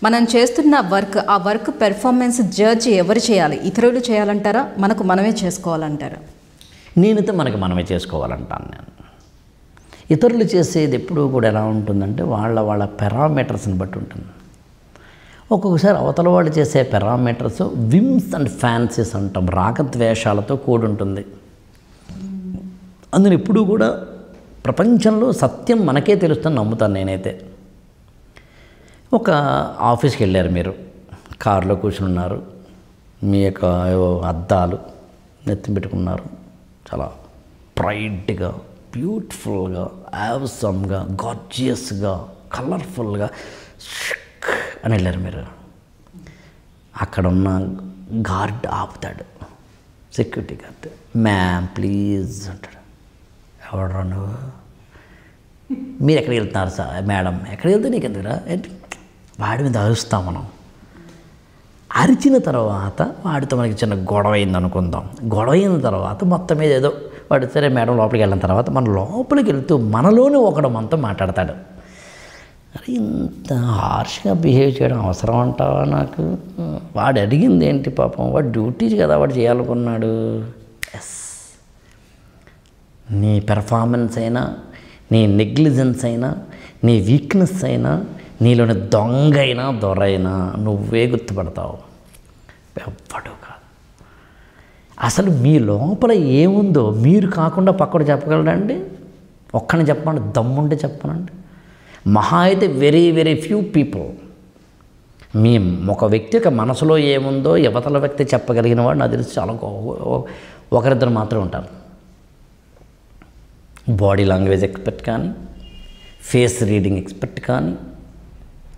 మనం చేస్తున్న ఆ వర్క్ పెర్ఫార్మెన్స్ జడ్జ్ ఎవరు చేయాలి? ఇతరులు చేయాలంటారా, మనకు మనమే చేసుకోవాలంటారా? నేనైతే మనమే చేసుకోవాలంటాను. నేను ఇతరులు చేసేది ఎప్పుడూ కూడా ఎలా ఉంటుందంటే వాళ్ళ పారామీటర్స్ని బట్టి ఉంటుంది. ఒక్కొక్కసారి అవతల వాళ్ళు చేసే పారామీటర్స్ విమ్స్ అండ్ ఫ్యాన్సీస్ అంటాం, రాగద్వేషాలతో కూడి ఉంటుంది. అందులో ఎప్పుడూ కూడా ప్రపంచంలో సత్యం మనకే తెలుస్తుందని నమ్ముతాను నేనైతే. ఒక ఆఫీస్కి వెళ్ళారు, మీరు కారులో కూర్చుని ఉన్నారు, మీ యొక్క అద్దాలు నెత్తి పెట్టుకున్నారు, చాలా బ్రైట్గా, బ్యూటిఫుల్గా, యావసమ్గా, గార్జియస్గా, కలర్ఫుల్గా అని వెళ్ళారు మీరు. అక్కడున్న గార్డ్ ఆపుతాడు, సెక్యూరిటీ గార్డ్. మ్యామ్ ప్లీజ్ అంటాడు. ఎవడరా నువ్వు? మీరు ఎక్కడికి వెళ్తున్నారు సార్? మేడం ఎక్కడికి వెళ్తే నీకు ఎందుకురా? ఏంటి? వాడి మీద అరుస్తాం మనం. అరిచిన తర్వాత వాడితో మనకి చిన్న గొడవ అయింది అనుకుందాం. గొడవ అయిన తర్వాత మొత్తం మీద ఏదో వాడు సరే మేడం లోపలికి వెళ్ళిన తర్వాత మన లోపలికి వెళ్తూ మనలోనే ఒకడు మనతో మాట్లాడతాడు. అరే ఇంత హార్ష్గా బిహేవ్ చేయడం అవసరం అంటావా నాకు? వాడు అడిగింది ఏంటి పాపం, వాడు డ్యూటీ కదా వాడు చేయాలనుకున్నాడు. ఎస్, నీ పెర్ఫార్మెన్స్ అయినా, నీ నెగ్లిజెన్స్ అయినా, నీ వీక్నెస్ అయినా, నీలోని దొంగ అయినా దొరైనా నువ్వే గుర్తుపడతావు, ఎవ్వడు కాదు. అసలు మీ లోపల ఏముందో మీరు కాకుండా పక్కడు చెప్పగలరండి? ఒక్కని చెప్పండి, దమ్ముంటే చెప్పనండి. మహా అయితే వెరీ వెరీ ఫ్యూ పీపుల్. మీ ఒక వ్యక్తి యొక్క మనసులో ఏముందో యువతల వ్యక్తి చెప్పగలిగిన వాడు నాకు తెలిసి చాలా ఒకరిద్దరు మాత్రమే ఉంటారు. బాడీ లాంగ్వేజ్ ఎక్స్పర్ట్ కానీ, ఫేస్ రీడింగ్ ఎక్స్పర్ట్ కానీ,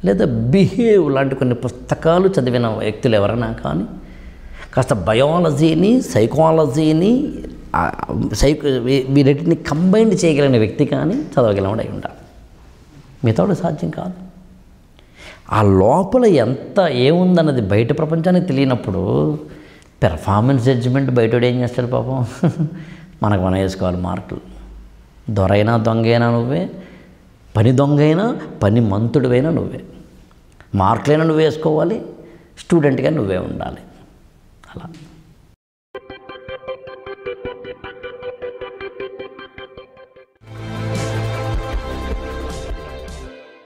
లేదా బిహేవ్ లాంటి కొన్ని పుస్తకాలు చదివిన వ్యక్తులు ఎవరైనా కానీ, కాస్త బయాలజీని, సైకాలజీని, వీటిని కంబైన్ చేయగలిగిన వ్యక్తి కానీ చదవగలవాడు అయి ఉండాలి. మిగతాడు సాధ్యం కాదు. ఆ లోపల ఎంత ఏముందన్నది బయట ప్రపంచానికి తెలియనప్పుడు పెర్ఫార్మెన్స్ జడ్జిమెంట్ బయటోడు ఏం చేస్తాడు పాపం? మనకు మనం వేసుకోవాలి మార్కులు. దొరైనా దొంగైనా నువ్వే, పని దొంగైనా పని మంతుడివైనా నువ్వే, మార్కులైనా నువ్వే వేసుకోవాలి, స్టూడెంట్గా నువ్వే ఉండాలి. అలా